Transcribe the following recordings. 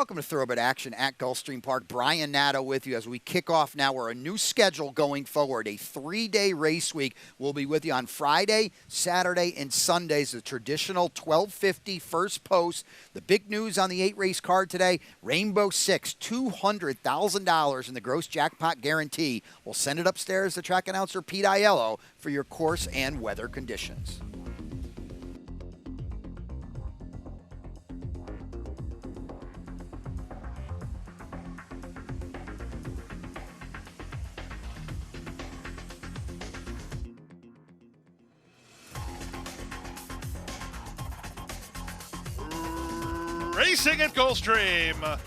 Welcome to Throwback Action at Gulfstream Park. Brian Nato with you as we kick off now. We're a new schedule going forward, a 3-day race week. We'll be with you on Friday, Saturday, and Sundays, the traditional 1250 first post. The big news on the 8-race card today, Rainbow Six, $200,000 in the gross jackpot guarantee. We'll send it upstairs to track announcer Pete Aiello for your course and weather conditions. Racing at Gulfstream.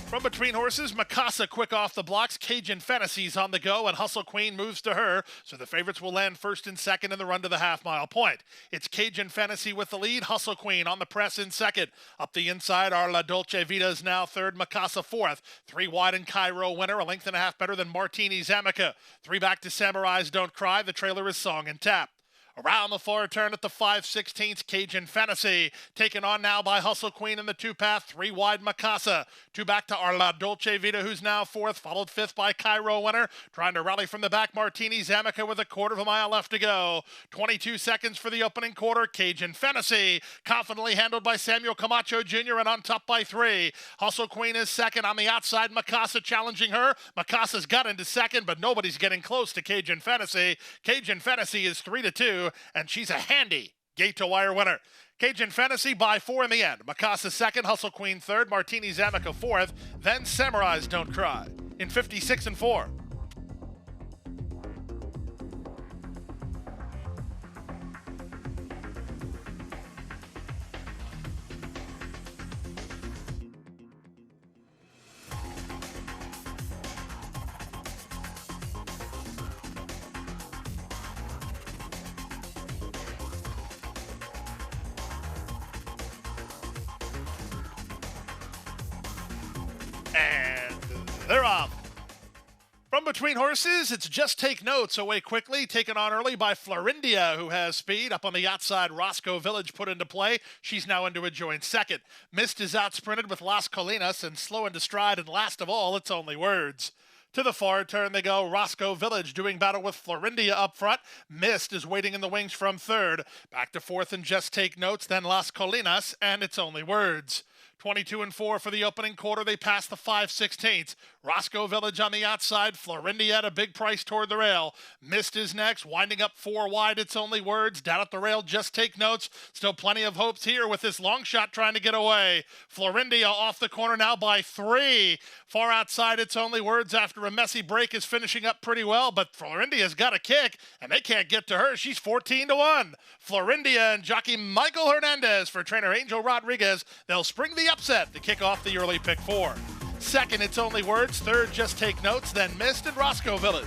From between horses, Mikasa quick off the blocks. Cajun Fantasy's on the go, and Hustle Queen moves to her, so the favorites will land first and second in the run to the half-mile point. It's Cajun Fantasy with the lead, Hustle Queen on the press in second. Up the inside, our La Dolce Vita is now third, Mikasa fourth. 3 wide in Cairo winner, a length and a half better than Martini's Amica. 3 back to Samurai's Don't Cry, the trailer is Song and Tap. Around the far turn at the 5/16, Cajun Fantasy. Taken on now by Hustle Queen in the 2-path. 3 wide Mikasa. 2 back to our La Dolce Vita, who's now fourth. Followed fifth by Cairo winner. Trying to rally from the back, Martini's Amica with a quarter of a mile left to go. 22 seconds for the opening quarter. Cajun Fantasy. Confidently handled by Samuel Camacho Jr. and on top by 3. Hustle Queen is second. On the outside, Mikasa challenging her. Mikasa's got into second, but nobody's getting close to Cajun Fantasy. Cajun Fantasy is 3-2. And she's a handy gate-to-wire winner. Cajun Fantasy by 4 in the end. Mikasa second, Hustle Queen third, Martini's Amica fourth, then Samurai's Don't Cry in 56-4. And they're off. From between horses, it's Just Take Notes away quickly, taken on early by Florindia, who has speed. Up on the outside, Roscoe Village put into play. She's now into a joint second. Mist is outsprinted with Las Colinas, and slow into stride, and last of all, It's Only Words. To the far turn they go. Roscoe Village doing battle with Florindia up front. Mist is waiting in the wings from third. Back to fourth and Just Take Notes, then Las Colinas, and It's Only Words. 22-4 for the opening quarter. They pass the 5/16. Roscoe Village on the outside. Florindia at a big price toward the rail. Mist is next, winding up 4 wide. It's Only Words. Down at the rail, Just Take Notes. Still plenty of hopes here with this long shot trying to get away. Florindia off the corner now by 3. Far outside, It's Only Words after a messy break is finishing up pretty well, but Florindia's got a kick, and they can't get to her. She's 14-1. Florindia and jockey Michael Hernandez for trainer Angel Rodriguez. They'll spring the upset to kick off the early pick 4. Second, It's Only Words. Third, Just Take Notes. Then Mist and Roscoe Village.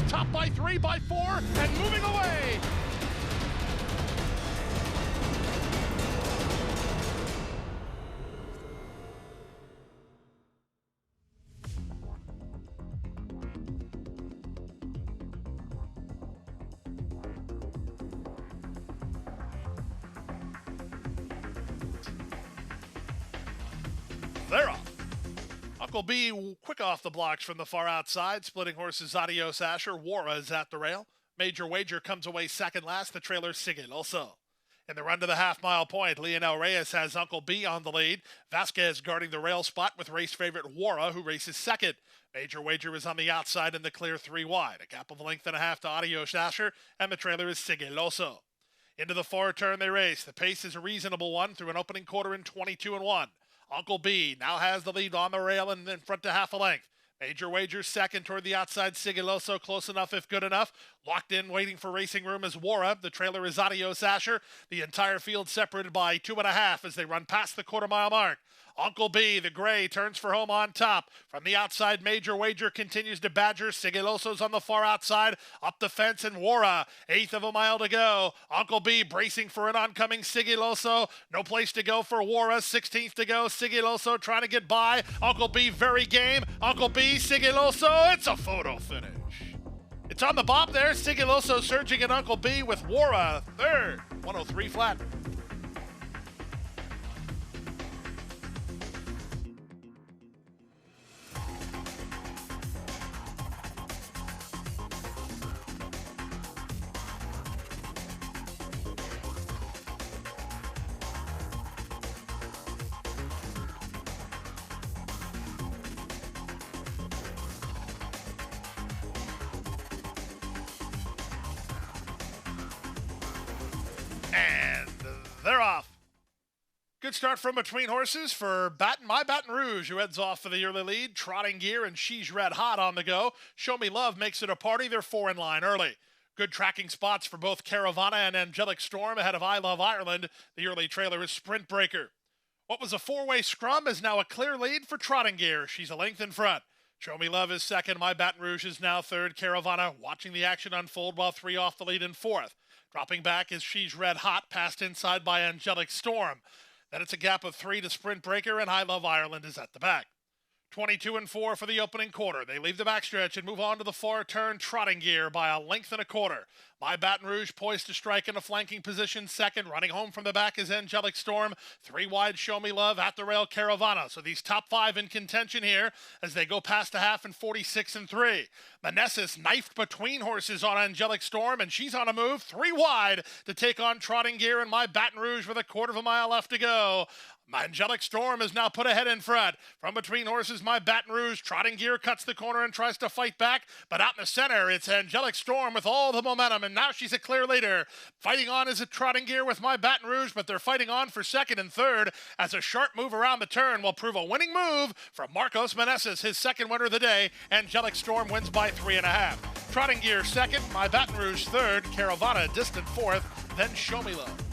Top by 3, by 4, and moving away. They're off. Uncle B quick off the blocks from the far outside, splitting horses Adios Asher. Wara is at the rail. Major Wager comes away second last. The trailer Sigil also. In the run to the half-mile point, Leonel Reyes has Uncle B on the lead. Vasquez guarding the rail spot with race favorite Wara, who races second. Major Wager is on the outside in the clear 3 wide. A gap of a length and a half to Adios Asher, and the trailer is Sigiloso. Into the far turn they race. The pace is a reasonable one through an opening quarter in 22-1. Uncle B now has the lead on the rail and in front to half a length. Major Wager second toward the outside. Sigiloso close enough if good enough. Locked in, waiting for racing room is Wara. The trailer is Adios Asher. The entire field separated by 2.5 as they run past the quarter-mile mark. Uncle B, the gray, turns for home on top. From the outside, Major Wager continues to badger. Sigiloso's on the far outside. Up the fence and Wara. 1/8 of a mile to go. Uncle B bracing for an oncoming Sigiloso. No place to go for Wara. 16th to go. Sigiloso trying to get by. Uncle B very game. Uncle B, Sigiloso. It's a photo finish. It's on the bob there. Sigiloso surging at Uncle B with Wara third. 103 flat. And they're off. Good start from Between Horses for My Baton Rouge, who heads off for the early lead. Trotting Gear and She's Red Hot on the go. Show Me Love makes it a party. They're 4 in line early. Good tracking spots for both Caravana and Angelic Storm ahead of I Love Ireland. The early trailer is Sprint Breaker. What was a 4-way scrum is now a clear lead for Trotting Gear. She's a length in front. Show Me Love is second. My Baton Rouge is now third. Caravana watching the action unfold while 3 off the lead in fourth. Dropping back is She's Red Hot, passed inside by Angelic Storm. Then it's a gap of 3 to Sprint Breaker, and I Love Ireland is at the back. 22 and 4 for the opening quarter. They leave the backstretch and move on to the far turn. Trotting Gear by 1.25 lengths. My Baton Rouge poised to strike in a flanking position second. Running home from the back is Angelic Storm. 3 wide, Show Me Love, at the rail, Caravana. So these top 5 in contention here as they go past the half in 46 and 3. Manessis knifed Between Horses on Angelic Storm, and she's on a move. 3 wide to take on Trotting Gear and My Baton Rouge with a 1/4 mile left to go. Angelic Storm is now put ahead in front. From Between Horses, My Baton Rouge. Trotting Gear cuts the corner and tries to fight back, but out in the center, it's Angelic Storm with all the momentum, and now she's a clear leader. Fighting on is a Trotting Gear with My Baton Rouge, but they're fighting on for second and third as a sharp move around the turn will prove a winning move from Marcos Manessis, his second winner of the day. Angelic Storm wins by 3.5. Trotting Gear second, My Baton Rouge third, Caravana distant fourth, then Show Me Love.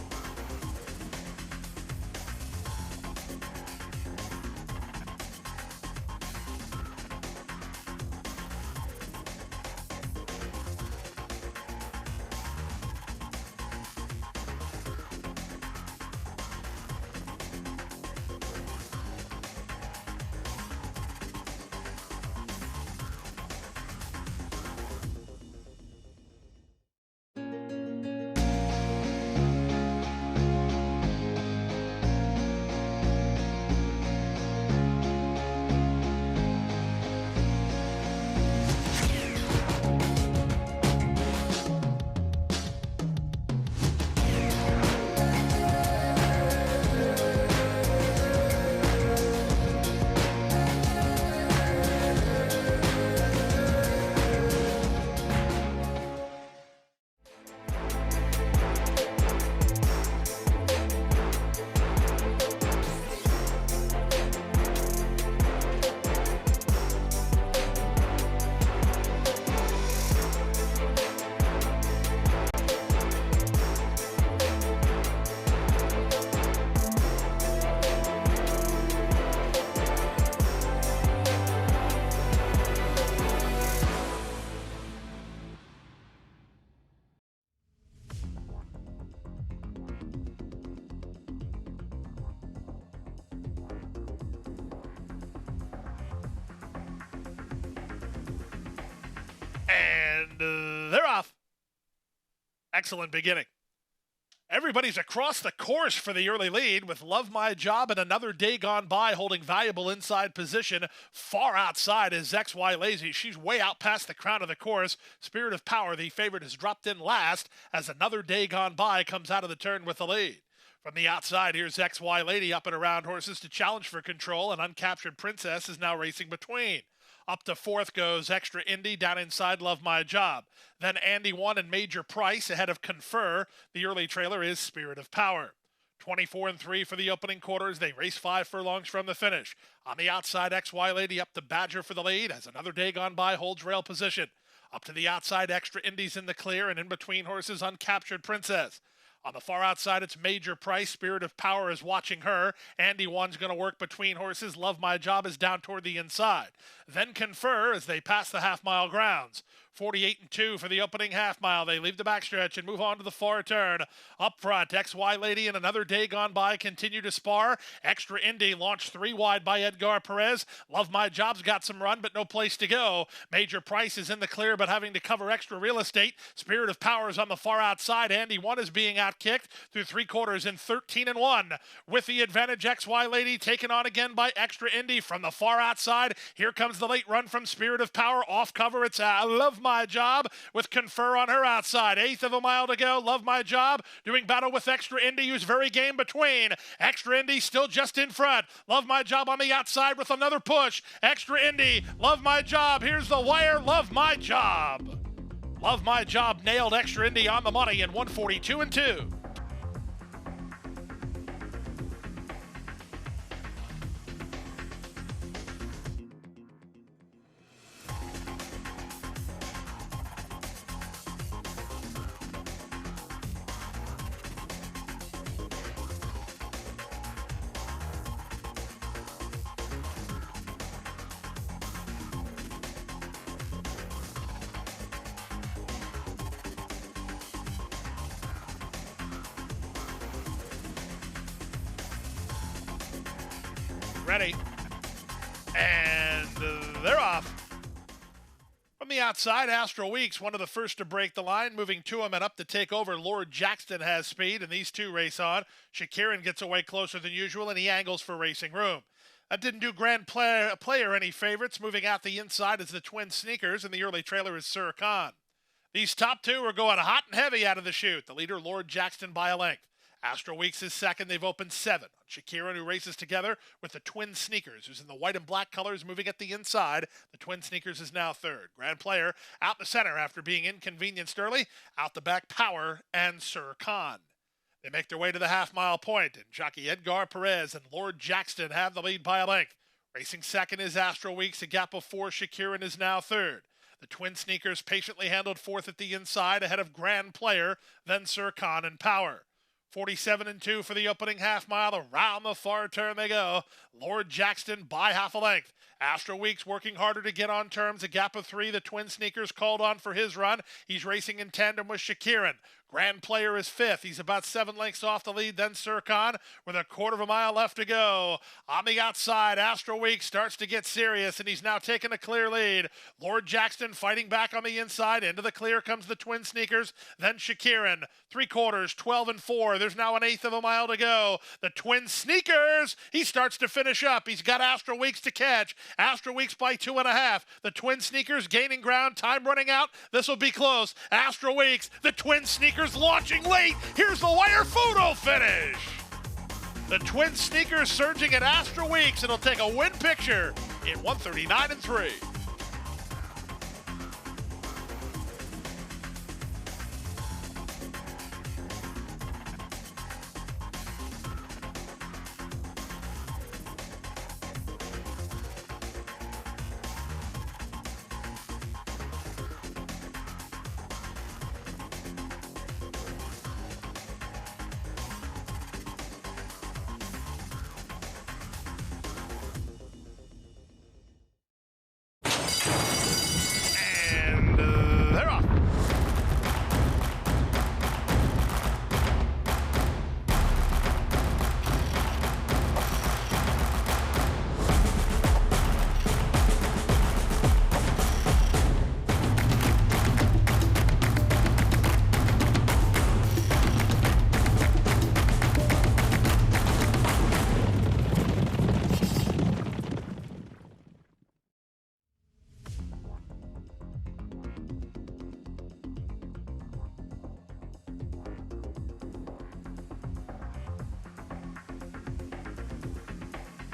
And they're off. Excellent beginning. Everybody's across the course for the early lead with Love My Job and Another Day Gone By holding valuable inside position. Far outside is XY Lazy. She's way out past the crown of the course. Spirit of Power, the favorite, has dropped in last as Another Day Gone By comes out of the turn with the lead. From the outside, here's XY Lady up and around horses to challenge for control, and Uncaptured Princess is now racing between. Up to fourth goes Extra Indy, down inside Love My Job. Then Andy 1 and Major Price ahead of Confer. The early trailer is Spirit of Power. 24-3 for the opening quarters. They race 5 furlongs from the finish. On the outside, XY Lady up to Badger for the lead. As another day gone by, holds rail position. Up to the outside, Extra Indies in the clear, and in between horses, Uncaptured Princess. On the far outside, it's Major Price. Spirit of Power is watching her. Andy One's going to work between horses. Love My Job is down toward the inside. Then Confer as they pass the half-mile grounds. 48-2 for the opening half mile. They leave the backstretch and move on to the far turn. Up front, XY Lady and Another Day Gone By continue to spar. Extra Indy launched 3 wide by Edgar Perez. Love My Job's got some run, but no place to go. Major Price is in the clear, but having to cover extra real estate. Spirit of Power is on the far outside. Andy One is being outkicked through 3 quarters in 13-1. With the advantage, XY Lady taken on again by Extra Indy from the far outside. Here comes the late run from Spirit of Power. Off cover, it's Love My Job with Confer on her outside. 1/8 of a mile to go. Love My Job doing battle with Extra Indy, who's very game between. Extra Indy still just in front. Love My Job on the outside with another push. Extra Indy, Love My Job. Here's the wire. Love My Job. Love My Job nailed Extra Indy on the money in 142-2. Ready, and they're off. From the outside, Astro Weeks, one of the first to break the line, moving to him and up to take over. Lord Jackson has speed, and these two race on. Shakiran gets away closer than usual, and he angles for racing room. That didn't do Grand Player any favorites. Moving out the inside is the Twin Sneakers, and the early trailer is Sir Khan. These top two are going hot and heavy out of the chute. The leader, Lord Jackson, by a length. Astro Weeks is second. They've opened 7 on Shakiran, who races together with the Twin Sneakers, who's in the white and black colors, moving at the inside. The Twin Sneakers is now third. Grand Player out the center after being inconvenienced early. Out the back, Power and Sir Khan. They make their way to the half-mile point, and jockey Edgar Perez and Lord Jackson have the lead by a length. Racing second is Astro Weeks. A gap of 4. Shakiran is now third. The Twin Sneakers patiently handled fourth at the inside, ahead of Grand Player, then Sir Khan and Power. 47-2 for the opening half mile. Around the far turn they go. Lord Jackson by half a length. Astro Weeks working harder to get on terms. A gap of 3. The Twin Sneakers called on for his run. He's racing in tandem with Shakiran. Grand Player is 5th. He's about 7 lengths off the lead. Then Sir Khan with a 1/4 mile left to go. On the outside, Astro Weeks starts to get serious, and he's now taking a clear lead. Lord Jackson fighting back on the inside. Into the clear comes the Twin Sneakers. Then Shakiran. 3 quarters, 12-4. There's now 1/8 of a mile to go. The Twin Sneakers. He starts to finish up. He's got Astro Weeks to catch. Astro Weeks by 2.5. The Twin Sneakers gaining ground. Time running out. This will be close. Astro Weeks. The Twin Sneakers launching late. Here's the wire photo finish. The Twin Sneakers surging at Astro Weeks. It'll take a win picture in 139-3. They're off.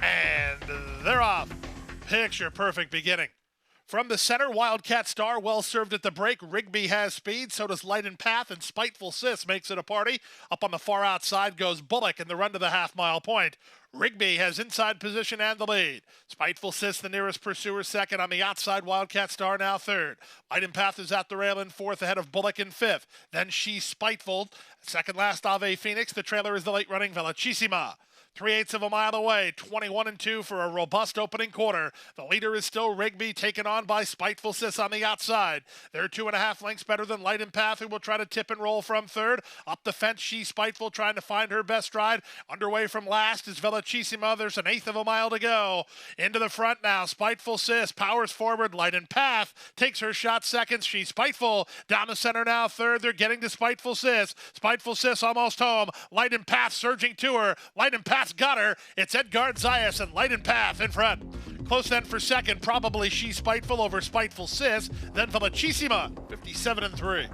And they're off. Picture perfect beginning From the center, Wildcat Star well served at the break. Rigby has speed, so does Light and Path, and Spiteful Sis makes it a party. Up on the far outside goes Bullock in the run to the half-mile point. Rigby has inside position and the lead. Spiteful Sis, the nearest pursuer, second. On the outside, Wildcat Star now third. Light and Path is at the rail in fourth, ahead of Bullock in fifth. Then She's Spiteful. Second last, Ave Phoenix. The trailer is the late running Velocissima. 3/8 of a mile away, 21-2 for a robust opening quarter. The leader is still Rigby, taken on by Spiteful Sis on the outside. They're 2.5 lengths better than Light and Path, who will try to tip and roll from third. Up the fence, She's Spiteful, trying to find her best stride. Underway from last is Velocissima. There's an 1/8 of a mile to go. Into the front now, Spiteful Sis powers forward. Light and Path takes her shot seconds. She's Spiteful down the center now third. They're getting to Spiteful Sis. Spiteful Sis almost home. Light and Path surging to her. Light and Path's got her. It's Edgard Zayas and Light and Path in front. Close then for second, probably She's Spiteful over Spiteful Sis. Then Velocissima, 57-3.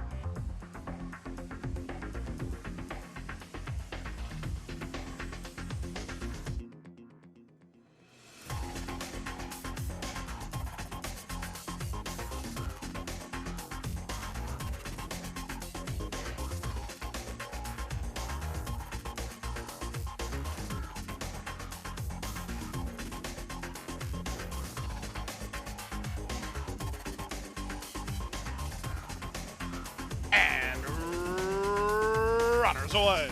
And runners away.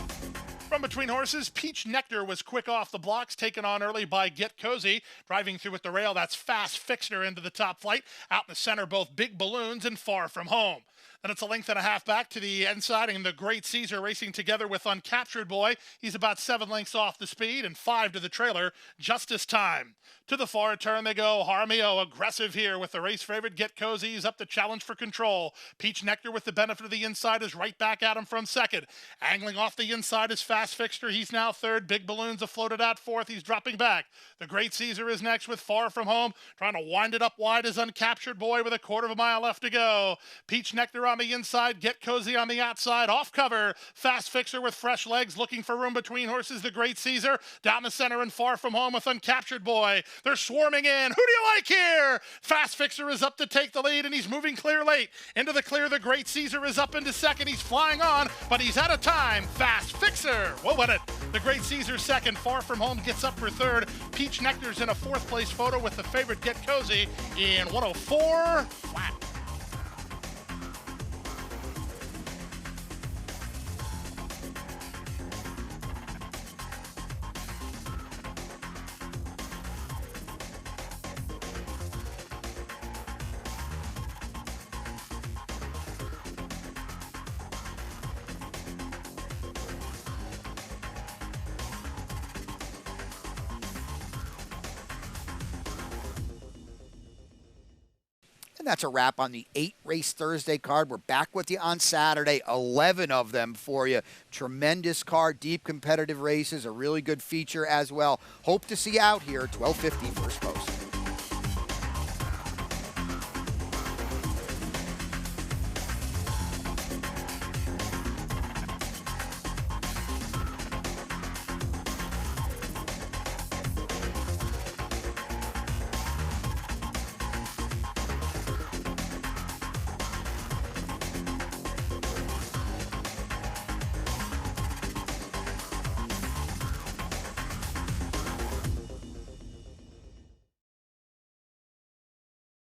From between horses, Peach Nectar was quick off the blocks, taken on early by Get Cozy. Driving through at the rail, that's Fast Fixer into the top flight. Out in the center, both Big Balloons and Far From Home. Then it's a length and a half back to the inside, and the Great Caesar racing together with Uncaptured Boy. He's about 7 lengths off the speed, and 5 to the trailer. Justice Time. To the far turn they go. Harmio aggressive here with the race favorite Get Cozy. He's up to challenge for control. Peach Nectar with the benefit of the inside is right back at him from second. Angling off the inside is Fast Fixer. He's now third. Big Balloons afloated out fourth. He's dropping back. The Great Caesar is next with Far From Home. Trying to wind it up wide is Uncaptured Boy with a 1/4 of a mile left to go. Peach Nectar on the inside. Get Cozy on the outside. Off cover. Fast Fixer with fresh legs looking for room between horses. The Great Caesar down the center and Far From Home with Uncaptured Boy. They're swarming in. Who do you like here? Fast Fixer is up to take the lead, and he's moving clear late. Into the clear, the Great Caesar is up into second. He's flying on, but he's out of time. Fast Fixer will win it. The Great Caesar second. Far From Home gets up for third. Peach Nectar's in a fourth place photo with the favorite Get Cozy in 104 flat. And that's a wrap on the 8-race Thursday card. We're back with you on Saturday, 11 of them for you. Tremendous card, deep competitive races, a really good feature as well. Hope to see you out here at 12:50 first post.